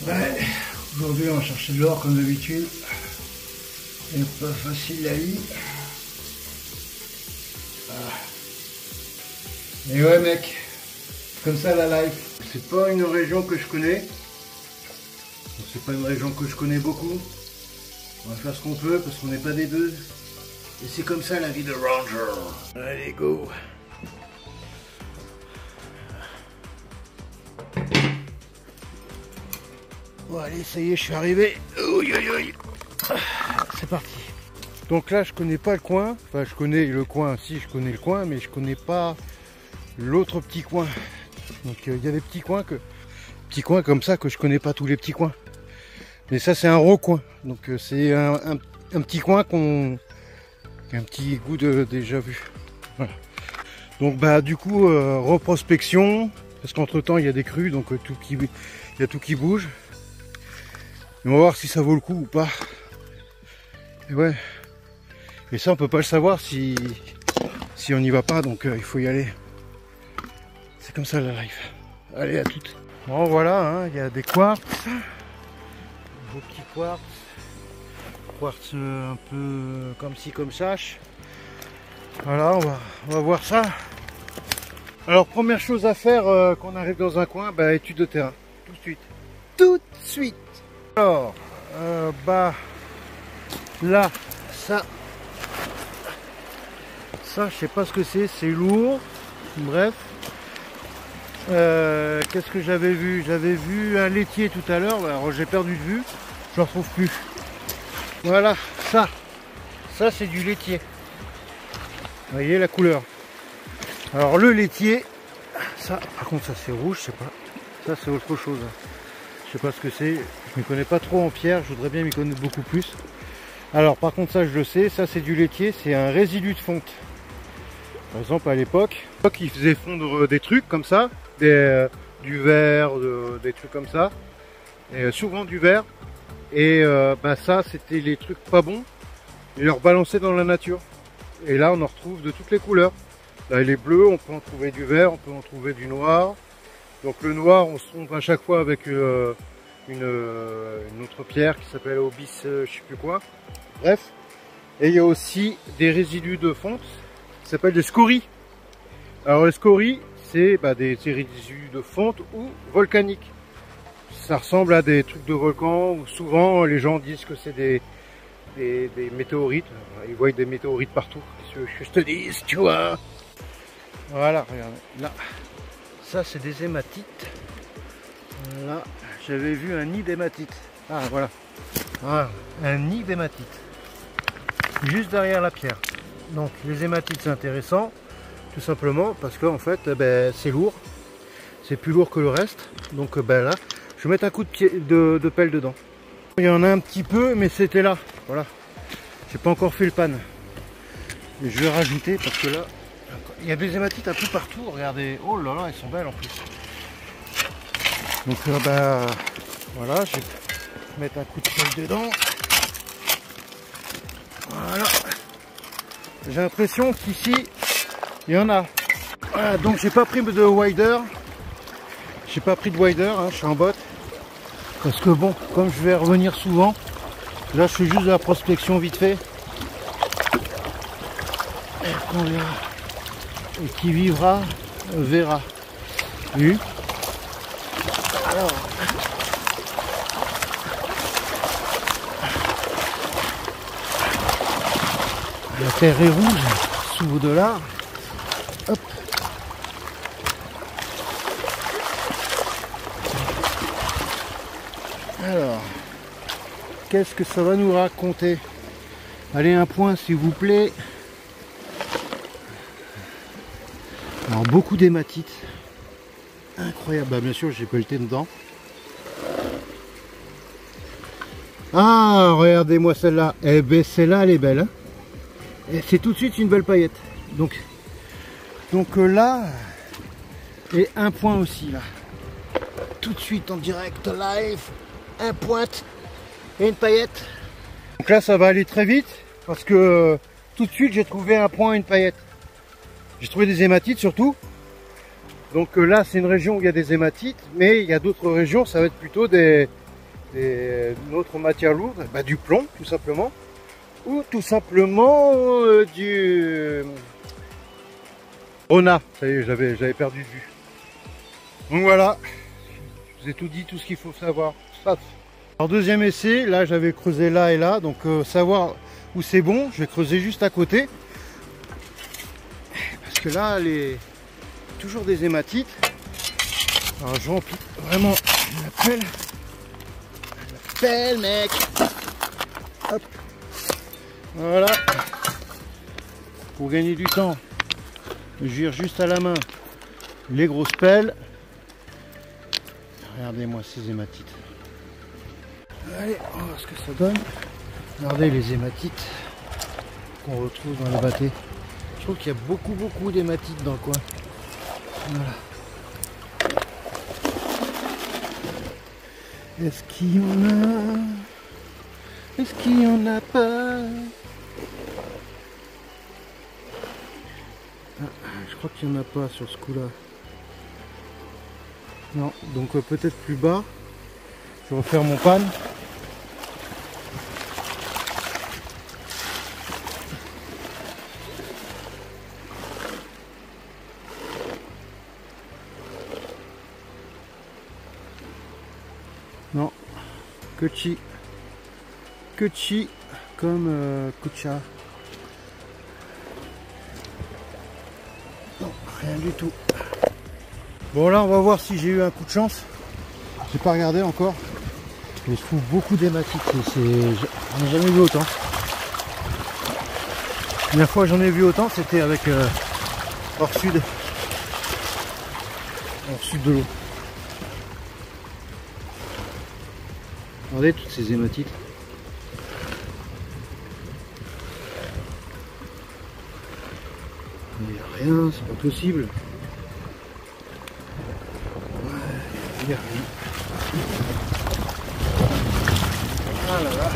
Ouais, aujourd'hui on va chercher de l'or comme d'habitude. C'est pas facile la vie. Mais ouais mec, comme ça la life. C'est pas une région que je connais. C'est pas une région que je connais beaucoup. On va faire ce qu'on peut parce qu'on n'est pas des bœufs. Et c'est comme ça la vie de ranger. Allez go. Bon allez, ça y est, je suis arrivé. C'est parti. Donc là je connais pas le coin. Enfin je connais le coin, si je connais le coin, mais je connais pas l'autre petit coin. Donc il y a des petits coins comme ça que je connais pas tous les petits coins. Mais ça c'est un recoin. Donc c'est un petit coin qu'on a un petit goût de déjà vu. Voilà. Donc bah du coup reprospection, parce qu'entre temps il y a des crues, donc il y a tout qui bouge. Et on va voir si ça vaut le coup ou pas. Et ouais. Et ça on peut pas le savoir si on n'y va pas, donc il faut y aller. C'est comme ça la life. Allez, à toutes. Bon voilà, hein, il y a des quartz. Beaux petits quartz. Quartz un peu comme ci comme ça. Voilà, on va voir ça. Alors première chose à faire quand on arrive dans un coin, bah, étude de terrain. Tout de suite. Tout de suite. Alors, bah là, ça, je sais pas ce que c'est lourd. Bref. Qu'est-ce que j'avais vu? J'avais vu un laitier tout à l'heure, alors j'ai perdu de vue, je le retrouve plus. Voilà, ça c'est du laitier. Vous voyez la couleur. Alors le laitier, ça par contre ça c'est rouge, je sais pas. Ça c'est autre chose. Je sais pas ce que c'est, je ne connais pas trop en pierre, je voudrais bien m'y connaître beaucoup plus. Alors par contre ça je le sais, ça c'est du laitier, c'est un résidu de fonte. Par exemple à l'époque, ils faisaient fondre des trucs comme ça, du verre, des trucs comme ça, et souvent du verre, et bah ça c'était les trucs pas bons, ils leur balançaient dans la nature. Et là on en retrouve de toutes les couleurs. Là il est bleu, on peut en trouver du vert, on peut en trouver du noir. Donc le noir on se trompe à chaque fois avec une autre pierre qui s'appelle Obis, je sais plus quoi. Bref, et il y a aussi des résidus de fonte qui s'appellent des scories. Alors les scories, c'est des résidus de fonte ou volcaniques. Ça ressemble à des trucs de volcan où souvent les gens disent que c'est des météorites. Ils voient des météorites partout. Que je te dise, tu vois. Voilà, regardez. Là, ça c'est des hématites. Là, j'avais vu un nid d'hématite. Ah voilà. Voilà, un nid d'hématite. Juste derrière la pierre. Donc les hématites c'est intéressant. Tout simplement parce qu'en fait c'est lourd, c'est plus lourd que le reste, donc là je vais mettre un coup de pelle dedans. Il y en a un petit peu mais c'était là, voilà, j'ai pas encore fait le pan, mais je vais rajouter parce que là il y a des hématites un peu partout, regardez, oh là là elles sont belles en plus. Donc voilà, je vais mettre un coup de pelle dedans, voilà, j'ai l'impression qu'ici il y en a. Voilà, donc j'ai pas pris de wider. J'ai pas pris de wider, hein, je suis en botte. Parce que bon, comme je vais revenir souvent, là je fais juste de la prospection vite fait. Et qui vivra, verra. Vu. Alors. La terre est rouge, sous de là. Hop. Alors, qu'est-ce que ça va nous raconter? Allez, un point s'il vous plaît. Alors, beaucoup d'hématites. Incroyable. Bah, bien sûr, j'ai pelleté dedans. Ah, regardez-moi celle-là. Eh ben, celle-là, elle est belle. Hein, et c'est tout de suite une belle paillette. Donc là, et un point aussi là. Tout de suite en direct live, un pointe et une paillette. Donc là ça va aller très vite parce que tout de suite j'ai trouvé un point et une paillette. J'ai trouvé des hématites surtout. Donc là c'est une région où il y a des hématites, mais il y a d'autres régions, ça va être plutôt des une autre matière lourde, bah, du plomb tout simplement, ou tout simplement du Rona. Ça y est, j'avais perdu de vue. Donc voilà, je vous ai tout dit, tout ce qu'il faut savoir. Alors deuxième essai, là j'avais creusé là et là, donc savoir où c'est bon, je vais creuser juste à côté. Parce que là, toujours des hématites. Alors je remplis vraiment la pelle, mec. Hop. Voilà. Pour gagner du temps, je gire juste à la main les grosses pelles. Regardez-moi ces hématites. Allez, on va voir ce que ça donne. Regardez les hématites qu'on retrouve dans les bâtés. Je trouve qu'il y a beaucoup d'hématites dans le coin. Voilà. Est-ce qu'il y en a? Est-ce qu'il y en a pas? Je crois qu'il n'y en a pas sur ce coup-là. Non, donc peut-être plus bas. Je vais refaire mon pan. Non, Kuchi comme Kucha. Non, rien du tout. Bon là on va voir si j'ai eu un coup de chance. J'ai pas regardé encore. Mais je trouve beaucoup d'hématites. J'en ai jamais vu autant. La première fois que j'en ai vu autant c'était avec hors sud de l'eau. Regardez toutes ces hématites. Il n'y a rien, c'est pas possible. Il n'y a rien. Ah là là.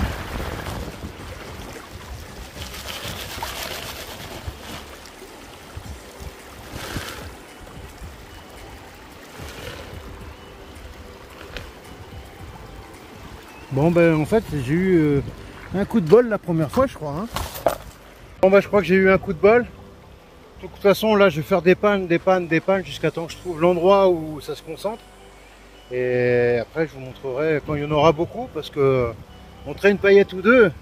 Bon ben en fait j'ai eu un coup de bol la première fois je crois. Hein. Bon ben je crois que j'ai eu un coup de bol. De toute façon là je vais faire des pannes jusqu'à temps que je trouve l'endroit où ça se concentre. Et après je vous montrerai quand il y en aura beaucoup parce que montrer une paillette ou deux,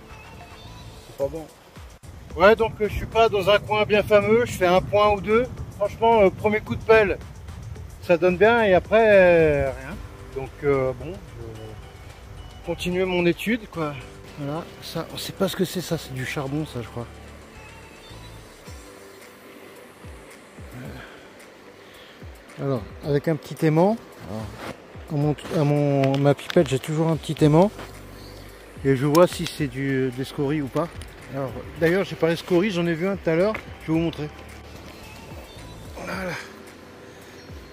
c'est pas bon. Ouais donc je suis pas dans un coin bien fameux, je fais un point ou deux. Franchement premier coup de pelle ça donne bien et après rien. Donc bon. Continuer mon étude quoi. Voilà, ça, on sait pas ce que c'est ça, c'est du charbon ça je crois. Alors, avec un petit aimant, à ma pipette j'ai toujours un petit aimant et je vois si c'est des scories ou pas. Alors, d'ailleurs j'ai pas les scories, j'en ai vu un tout à l'heure, je vais vous montrer. Voilà,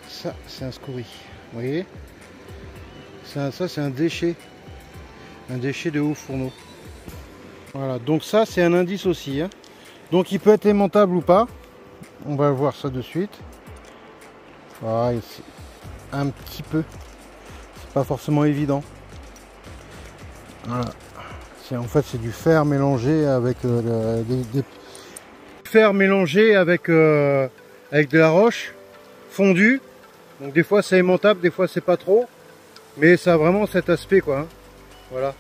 ça c'est un scorie, vous voyez, ça c'est un déchet. Un déchet de haut fourneau. Voilà, donc ça c'est un indice aussi. Hein. Donc il peut être aimantable ou pas. On va voir ça de suite. Voilà, ici. Un petit peu. C'est pas forcément évident. Voilà. En fait c'est du fer mélangé avec fer mélangé avec de la roche fondue. Donc des fois c'est aimantable, des fois c'est pas trop. Mais ça a vraiment cet aspect quoi. Hein. Voilà,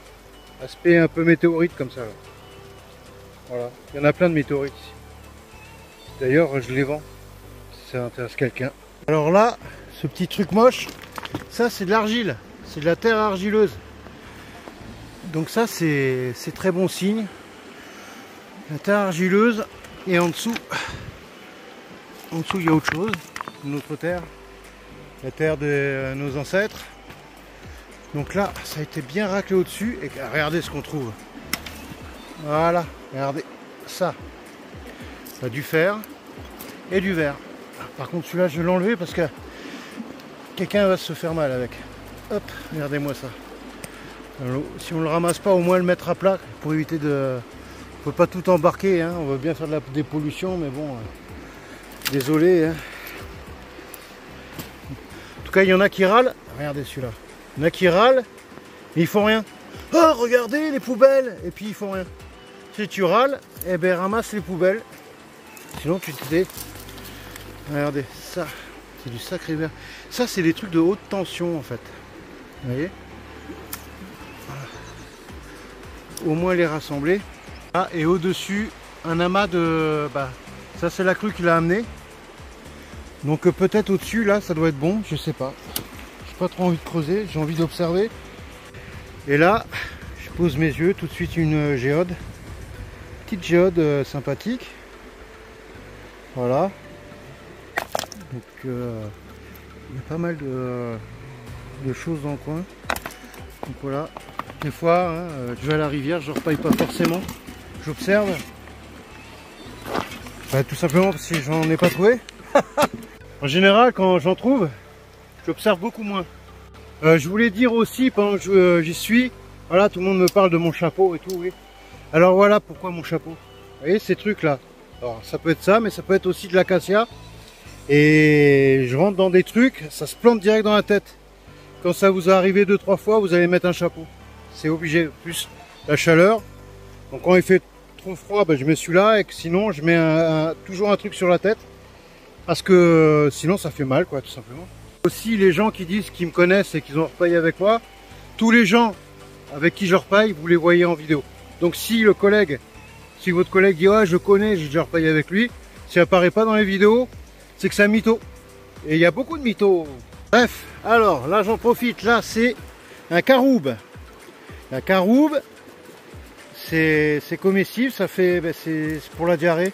aspect un peu météorite comme ça. Là. Voilà, il y en a plein de météorites ici. D'ailleurs, je les vends si ça intéresse quelqu'un. Alors là, ce petit truc moche, ça c'est de l'argile, c'est de la terre argileuse. Donc ça c'est très bon signe. La terre argileuse et en dessous il y a autre chose, une autre terre, la terre de nos ancêtres. Donc là, ça a été bien raclé au-dessus. Et regardez ce qu'on trouve. Voilà, regardez ça. Ça a du fer et du verre. Par contre, celui-là, je vais l'enlever parce que quelqu'un va se faire mal avec. Hop, regardez-moi ça. Alors, si on ne le ramasse pas, au moins le mettre à plat pour éviter de... On ne peut pas tout embarquer. Hein. On va bien faire de la dépollution, mais bon, désolé. Hein. En tout cas, il y en a qui râlent. Regardez celui-là. Il y en a qui râlent Mais ils font rien. Oh, regardez les poubelles. Et puis ils font rien. Si tu râles, eh ben ramasse les poubelles. Sinon tu te dis. Regardez, ça, c'est du sacré vert. Ça, c'est des trucs de haute tension en fait. Vous voyez? Voilà. Au moins les rassembler. Ah, et au-dessus, un amas de... Bah, ça c'est la crue qu'il a amené. Donc peut-être au-dessus, là, ça doit être bon, je sais pas. J'ai pas trop envie de creuser, j'ai envie d'observer. Et là, je pose mes yeux, tout de suite une géode. Petite géode sympathique. Voilà. Donc il y a pas mal de choses dans le coin. Donc voilà. Des fois, hein, je vais à la rivière, je ne repaille pas forcément. J'observe. Bah, tout simplement parce que j'en ai pas trouvé. En général, quand j'en trouve, j'observe beaucoup moins. Je voulais dire aussi, pendant que j'y suis, voilà, tout le monde me parle de mon chapeau et tout, oui. Alors voilà pourquoi mon chapeau. Vous voyez ces trucs là. Alors ça peut être ça, mais ça peut être aussi de l'acacia. Et je rentre dans des trucs, ça se plante direct dans la tête. Quand ça vous est arrivé 2-3 fois, vous allez mettre un chapeau. C'est obligé. Plus la chaleur. Donc quand il fait trop froid, ben, je mets celui-là. Et que sinon, je mets toujours un truc sur la tête. Parce que sinon, ça fait mal, quoi, tout simplement. Aussi, les gens qui disent qu'ils me connaissent et qu'ils ont repaillé avec moi, tous les gens avec qui je repaille, vous les voyez en vidéo. Donc si votre collègue dit ouais, je connais, j'ai déjà repaillé avec lui, s'il apparaît pas dans les vidéos, c'est que c'est un mytho. Et il y a beaucoup de mythos. Bref, alors là j'en profite, là c'est un caroube. La caroube, c'est comestible, ça fait, ben, c'est pour la diarrhée.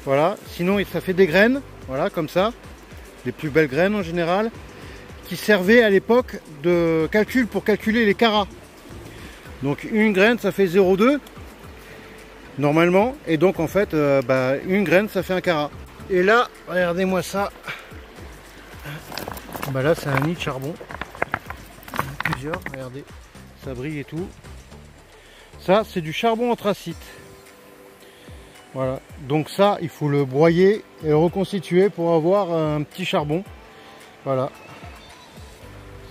Voilà, sinon ça fait des graines, voilà, comme ça. Les plus belles graines en général, qui servaient à l'époque de calcul pour calculer les carats. Donc une graine ça fait 0,2 normalement, et donc en fait bah, une graine ça fait un carat. Et là, regardez-moi ça. Bah là c'est un nid de charbon. Plusieurs, regardez, ça brille et tout. Ça c'est du charbon anthracite. Voilà, donc ça il faut le broyer et le reconstituer pour avoir un petit charbon. Voilà.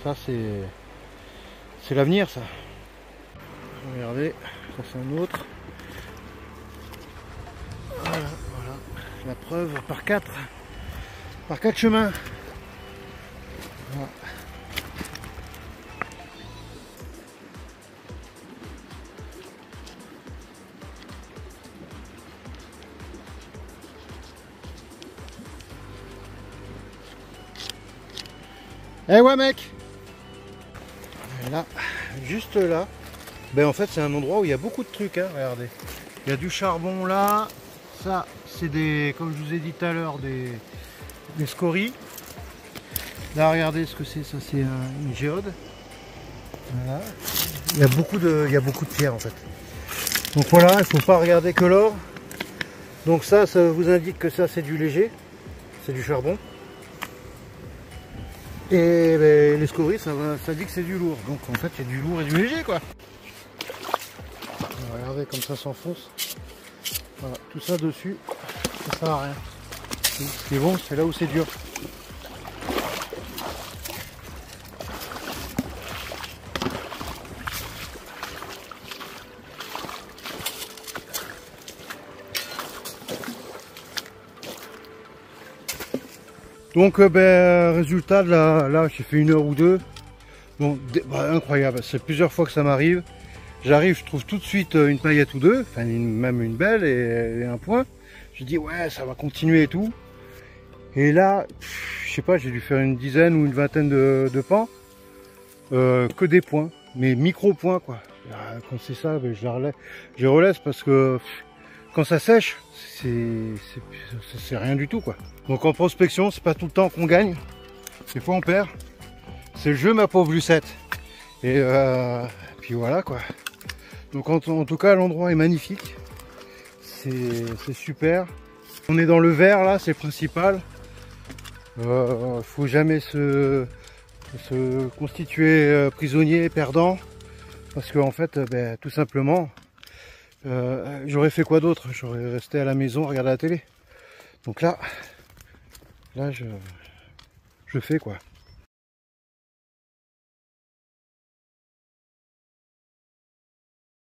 Ça c'est l'avenir ça. Regardez, ça c'est un autre. Voilà, voilà, la preuve par 4 chemins. Voilà. Eh ouais mec. Et là, juste là, ben en fait c'est un endroit où il y a beaucoup de trucs, hein, regardez. Il y a du charbon là, ça c'est des, comme je vous ai dit tout à l'heure, des scories. Là regardez ce que c'est, ça c'est une géode. Voilà. Il y a beaucoup de pierres en fait. Donc voilà, il ne faut pas regarder que l'or. Donc ça vous indique que ça c'est du léger, c'est du charbon. Et ben, les scories ça dit que c'est du lourd. Donc en fait il y a du lourd et du léger quoi. Regardez comme ça s'enfonce. Voilà, tout ça dessus, ça sert à rien. Ce qui est bon, c'est là où c'est dur. Donc ben, résultat de là j'ai fait 1 heure ou 2. Bon, bah, incroyable, c'est plusieurs fois que ça m'arrive. J'arrive, je trouve tout de suite une paillette ou deux, enfin même une belle et un point. Je dis ouais, ça va continuer et tout. Et là, je sais pas, j'ai dû faire une dizaine ou une vingtaine de pans. Que des points, mais micro points quoi. Quand c'est ça, ben, je relève parce que quand ça sèche, c'est rien du tout quoi. Donc en prospection, c'est pas tout le temps qu'on gagne. Des fois on perd. C'est le jeu ma pauvre Lucette. Et puis voilà quoi. Donc en tout cas l'endroit est magnifique. C'est super. On est dans le vert là, c'est le principal. Faut jamais se constituer prisonnier, perdant. Parce que en fait, ben, tout simplement, j'aurais fait quoi d'autre? J'aurais resté à la maison, regarder la télé. Donc là je fais quoi.